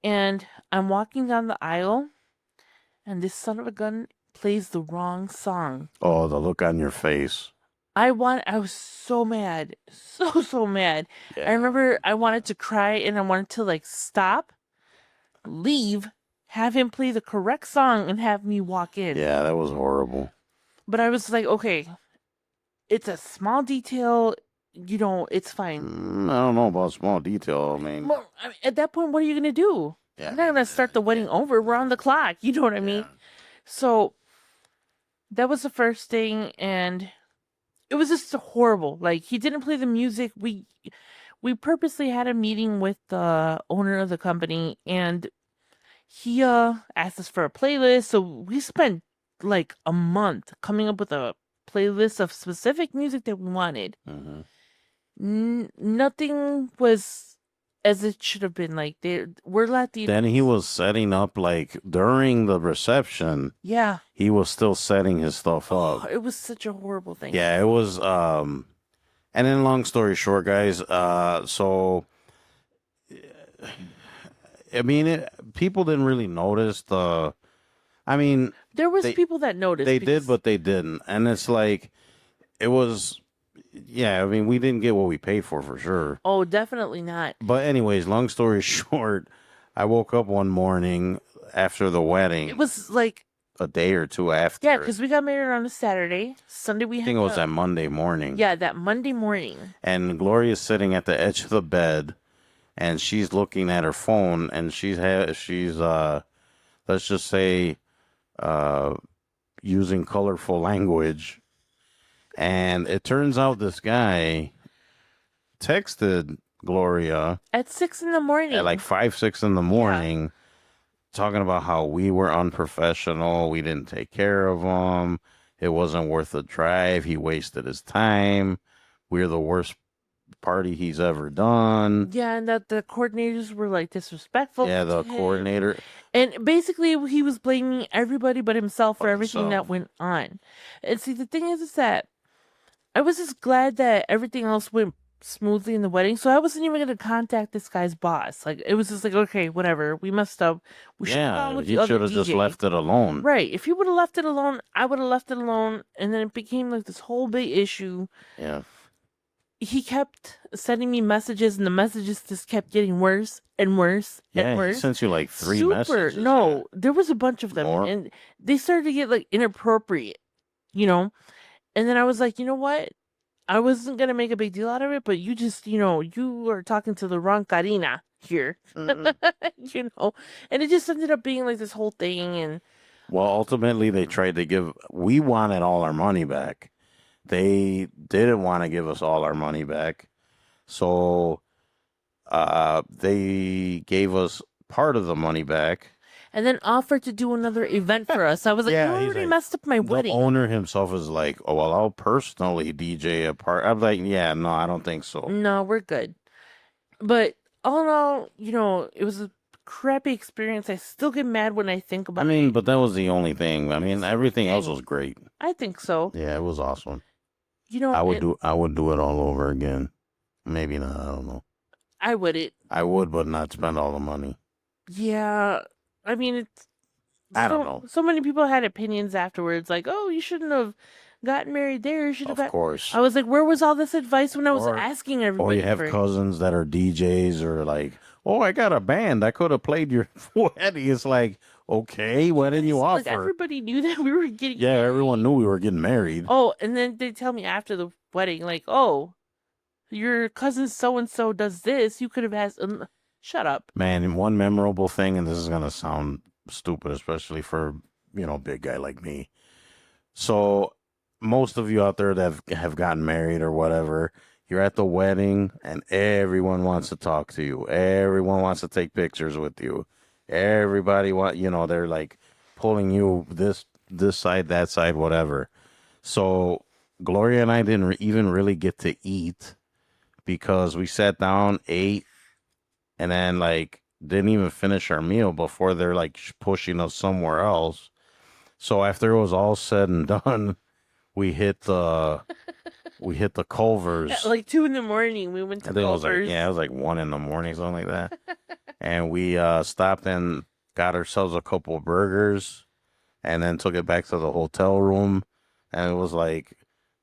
Speaker 5: and I'm walking down the aisle, and this son of a gun plays the wrong song.
Speaker 4: Oh, the look on your face.
Speaker 5: I was so mad. So mad.
Speaker 4: Yeah.
Speaker 5: I remember I wanted to cry, and I wanted to stop, leave, have him play the correct song, and have me walk in.
Speaker 4: Yeah, that was horrible.
Speaker 5: But I was like, okay, it's a small detail, it's fine.
Speaker 4: I don't know about small detail. I mean,
Speaker 5: Well, at that point, what are you going to do?
Speaker 4: yeah,
Speaker 5: I'm not going to start the wedding over. We're on the clock. You know what I mean?
Speaker 4: yeah.
Speaker 5: So that was the first thing, and it was just horrible. Like, he didn't play the music. We purposely had a meeting with the owner of the company, and he asked us for a playlist. So we spent like a month coming up with a playlist of specific music that we wanted.
Speaker 4: Mhm.
Speaker 5: Nothing was as it should have been. Like, we're Latinos.
Speaker 4: Then he was setting up during the reception.
Speaker 5: Yeah.
Speaker 4: He was still setting his stuff up.
Speaker 5: It was such a horrible thing.
Speaker 4: Yeah, it was. And then, long story short, guys. So, I mean, people didn't really notice the. I mean,
Speaker 5: There was
Speaker 4: They-
Speaker 5: people that noticed.
Speaker 4: they
Speaker 5: because-
Speaker 4: did, but they didn't, and it's like, it was. Yeah, I mean, we didn't get what we paid for sure.
Speaker 5: Oh, definitely not.
Speaker 4: But anyways, long story short, I woke up one morning after the wedding,
Speaker 5: It was like,
Speaker 4: a day or two after.
Speaker 5: yeah, because we got married on a Saturday. Sunday we
Speaker 4: I
Speaker 5: had.
Speaker 4: think it was
Speaker 5: the-
Speaker 4: that Monday morning.
Speaker 5: Yeah, that Monday morning.
Speaker 4: And Gloria's sitting at the edge of the bed, and she's looking at her phone, and she's let's just say using colorful language. And it turns out this guy texted Gloria
Speaker 5: At 6 in the morning.
Speaker 4: at like 5, 6 in the morning, talking about how we were unprofessional. We didn't take care of him. It wasn't worth the drive. He wasted his time. We're the worst party he's ever done.
Speaker 5: Yeah, and that the coordinators were like disrespectful.
Speaker 4: Yeah,
Speaker 5: to
Speaker 4: the
Speaker 5: him.
Speaker 4: coordinator.
Speaker 5: And basically, he was blaming everybody but himself for
Speaker 4: But
Speaker 5: everything that
Speaker 4: himself.
Speaker 5: went on. And see, the thing is that I was just glad that everything else went smoothly in the wedding. So I wasn't even going to contact this guy's boss. Like, it was just like, okay, whatever. We messed up. We should have gone
Speaker 4: Yeah,
Speaker 5: with
Speaker 4: he
Speaker 5: the other
Speaker 4: should have just
Speaker 5: DJ.
Speaker 4: left it alone.
Speaker 5: Right. If he would have left it alone, I would have left it alone. And then it became like this whole big issue.
Speaker 4: Yeah.
Speaker 5: He kept sending me messages, and the messages just kept getting worse and worse and
Speaker 4: Yeah, he
Speaker 5: worse.
Speaker 4: sent you like 3 messages.
Speaker 5: No, there was a bunch of them,
Speaker 4: More?
Speaker 5: and they started to get like inappropriate, you know. And then I was like, you know what? I wasn't gonna make a big deal out of it, but you just, you are talking to the wrong Karina here,
Speaker 4: Mhm.
Speaker 5: you know. And it just ended up being like this whole thing, and
Speaker 4: Well, ultimately, they tried to give. We wanted all our money back. They didn't want to give us all our money back, so they gave us part of the money back.
Speaker 5: then offered to do another event for us. I was like,
Speaker 4: Yeah,
Speaker 5: you
Speaker 4: he's
Speaker 5: already
Speaker 4: like,
Speaker 5: messed up my
Speaker 4: The
Speaker 5: wedding.
Speaker 4: owner himself is like, "Oh well, I'll personally DJ a part." I'm like, "Yeah, no, I don't think so."
Speaker 5: No, we're good. But all in all, it was a crappy experience. I still get mad when I think
Speaker 4: I
Speaker 5: about
Speaker 4: mean,
Speaker 5: it.
Speaker 4: but that was the only thing. I mean, everything else was great.
Speaker 5: I think so.
Speaker 4: Yeah, it was awesome.
Speaker 5: I
Speaker 4: I would do it all over again. Maybe not. I don't know.
Speaker 5: I wouldn't.
Speaker 4: I would, but not spend all the money.
Speaker 5: Yeah. I mean, it's.
Speaker 4: I don't know.
Speaker 5: So many people had opinions afterwards, like, "Oh, you shouldn't have gotten married there. You should have
Speaker 4: Of
Speaker 5: got."
Speaker 4: course.
Speaker 5: I was like, "Where was all this advice when I was
Speaker 4: Or-
Speaker 5: asking
Speaker 4: Or
Speaker 5: everybody?"
Speaker 4: you have
Speaker 5: for it?"
Speaker 4: cousins that are DJs or like, "Oh, I got a band. I could have played your wedding." It's like, okay, why didn't you
Speaker 5: Like,
Speaker 4: offer?
Speaker 5: everybody knew that we were getting.
Speaker 4: Yeah, everyone knew we were getting married.
Speaker 5: Oh, and then they tell me after the wedding, like, "Oh, your cousin so and so does this. You could have asked." Shut up.
Speaker 4: Man, one memorable thing, and this is gonna sound stupid, especially for big guy like me. So most of you out there that have gotten married or whatever, you're at the wedding and everyone wants to talk to you. Everyone wants to take pictures with you. Everybody they're like pulling you this side, that side, whatever. So Gloria and I didn't even really get to eat because we sat down, ate, and then like didn't even finish our meal before they're like pushing us somewhere else. So after it was all said and done, we hit the Culvers.
Speaker 5: At like 2 in the morning, we went to
Speaker 4: I think
Speaker 5: Culver's.
Speaker 4: it was like 1 in the morning, something like that. And we stopped and got ourselves a couple of burgers, and then took it back to the hotel room. And it was like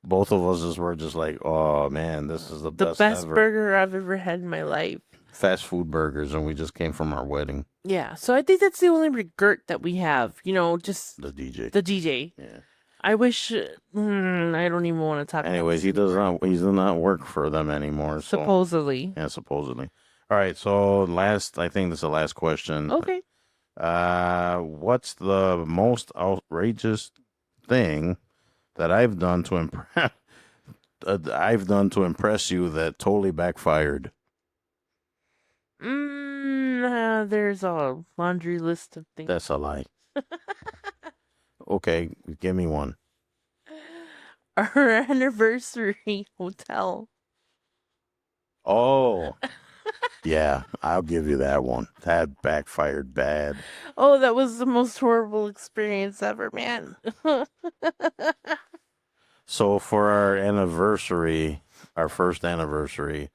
Speaker 4: both of us were just like, "Oh man, this is the best ever."
Speaker 5: Burger I've ever had in my life.
Speaker 4: Fast food burgers, and we just came from our wedding.
Speaker 5: Yeah, so I think that's the only regret that we have. Just
Speaker 4: The DJ.
Speaker 5: the DJ.
Speaker 4: Yeah.
Speaker 5: I wish. I don't even want to talk.
Speaker 4: Anyways, he does not work for them anymore. So.
Speaker 5: Supposedly.
Speaker 4: Yeah, supposedly. All right, so I think this is the last question.
Speaker 5: Okay.
Speaker 4: What's the most outrageous thing that I've done to impress you that totally backfired?
Speaker 5: There's a laundry list of things.
Speaker 4: That's a lie. Okay, give me one.
Speaker 5: Our anniversary hotel.
Speaker 4: Oh, yeah, I'll give you that one. That backfired bad.
Speaker 5: Oh, that was the most horrible experience ever, man.
Speaker 4: So for our anniversary, our first anniversary,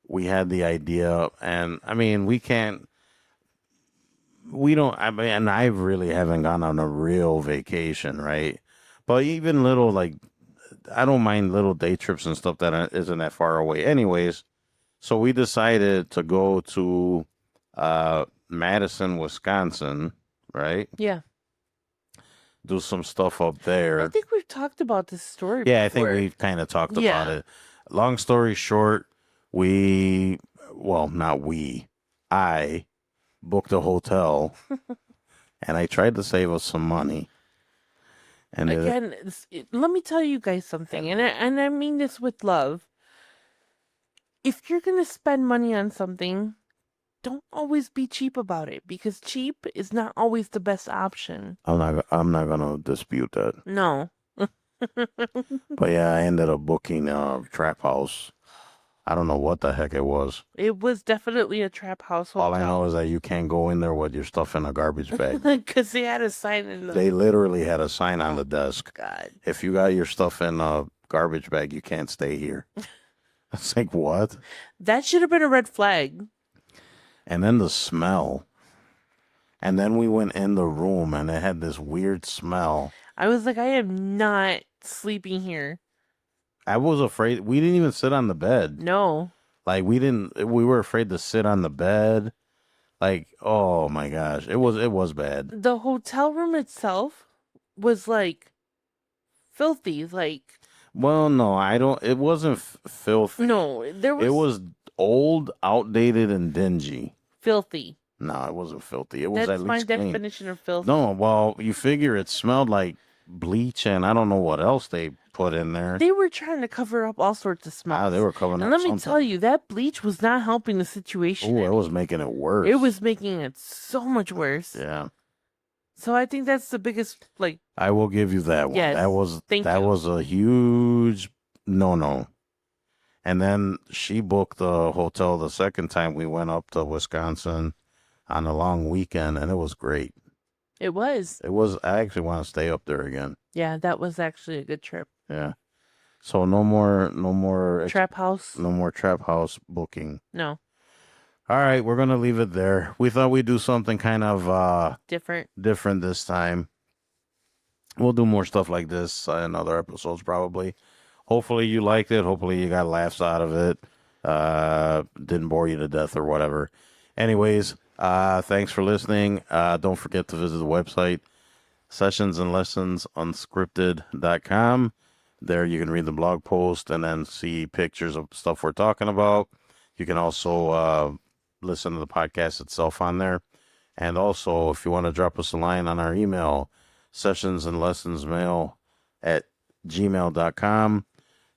Speaker 4: we had the idea, and I mean, and I really haven't gone on a real vacation, right? But even little, like, I don't mind little day trips and stuff that isn't that far away. Anyways, so we decided to go to Madison, Wisconsin, right?
Speaker 5: Yeah.
Speaker 4: Do some stuff up there.
Speaker 5: I think we've talked about this story
Speaker 4: Yeah, I think
Speaker 5: before.
Speaker 4: we've kind of talked
Speaker 5: Yeah.
Speaker 4: about it. Long story short, I booked a hotel and I tried to save us some money. And
Speaker 5: Again, let me tell you guys something, and I mean this with love. if you're going to spend money on something, don't always be cheap about it, because cheap is not always the best option.
Speaker 4: I'm not gonna dispute that.
Speaker 5: No.
Speaker 4: But yeah, I ended up booking a trap house. I don't know what the heck it was.
Speaker 5: It was definitely a trap house
Speaker 4: All I know
Speaker 5: hotel.
Speaker 4: is that you can't go in there with your stuff in a garbage bag.
Speaker 5: Because they had a sign in the...
Speaker 4: They literally had a sign on the desk.
Speaker 5: God.
Speaker 4: If you got your stuff in a garbage bag, you can't stay here. It's like, what?
Speaker 5: That should have been a red flag.
Speaker 4: And then the smell. And then we went in the room and it had this weird smell.
Speaker 5: I was like, I am not sleeping here.
Speaker 4: I was afraid. We didn't even sit on the bed.
Speaker 5: No.
Speaker 4: Like, we were afraid to sit on the bed. Like, oh my gosh. It was bad.
Speaker 5: The hotel room itself was like filthy. Like,
Speaker 4: Well, no, it wasn't filthy.
Speaker 5: no, there was...
Speaker 4: It was old, outdated, and dingy.
Speaker 5: filthy.
Speaker 4: No, it wasn't filthy. It was
Speaker 5: That's
Speaker 4: at
Speaker 5: my
Speaker 4: least clean.
Speaker 5: definition of filthy.
Speaker 4: No, well, you figure it smelled like bleach and I don't know what else they put in there.
Speaker 5: They were trying to cover up all sorts of smells.
Speaker 4: They were covering
Speaker 5: And
Speaker 4: up
Speaker 5: let me
Speaker 4: something.
Speaker 5: tell you, that bleach was not helping the situation.
Speaker 4: Oh, it was making it worse.
Speaker 5: It was making it so much worse.
Speaker 4: Yeah,
Speaker 5: So I think that's the biggest, like,
Speaker 4: I will give you that one.
Speaker 5: Yes, thank
Speaker 4: that
Speaker 5: you.
Speaker 4: was a huge no. And then she booked the hotel the second time we went up to Wisconsin on a long weekend, and it was great.
Speaker 5: it was.
Speaker 4: It was. I actually want to stay up there again.
Speaker 5: Yeah, that was actually a good trip.
Speaker 4: Yeah. So no more
Speaker 5: Trap house?
Speaker 4: no more trap house booking.
Speaker 5: No,
Speaker 4: All right, we're gonna leave it there. We thought we'd do something kind of
Speaker 5: different.
Speaker 4: different this time. We'll do more stuff like this in other episodes probably. Hopefully you liked it. Hopefully you got laughs out of it. Didn't bore you to death or whatever. Anyways, thanks for listening. Don't forget to visit the website, sessionsandlessonsunscripted.com. There you can read the blog post and then see pictures of stuff we're talking about. You can also listen to the podcast itself on there. And also, if you want to drop us a line on our email, sessionsandlessonsmail@gmail.com.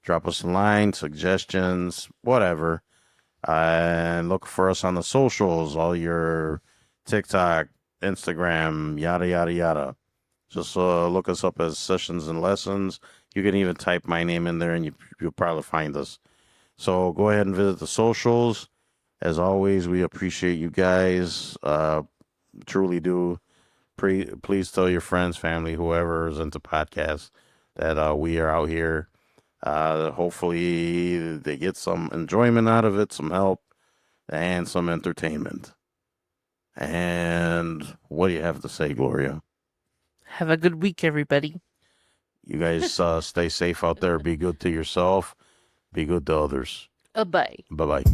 Speaker 4: Drop us a line, suggestions, whatever. And look for us on the socials, all your TikTok, Instagram, yada, yada, yada. Just look us up as Sessions and Lessons. You can even type my name in there and you'll probably find us. So go ahead and visit the socials. As always, we appreciate you guys. Truly do. Please tell your friends, family, whoever is into podcasts that we are out here. Hopefully they get some enjoyment out of it, some help, and some entertainment. And what do you have to say, Gloria?
Speaker 5: Have a good week, everybody.
Speaker 4: You guys stay safe out there. Be good to yourself. Be good to others.
Speaker 5: Bye.
Speaker 4: Bye-bye.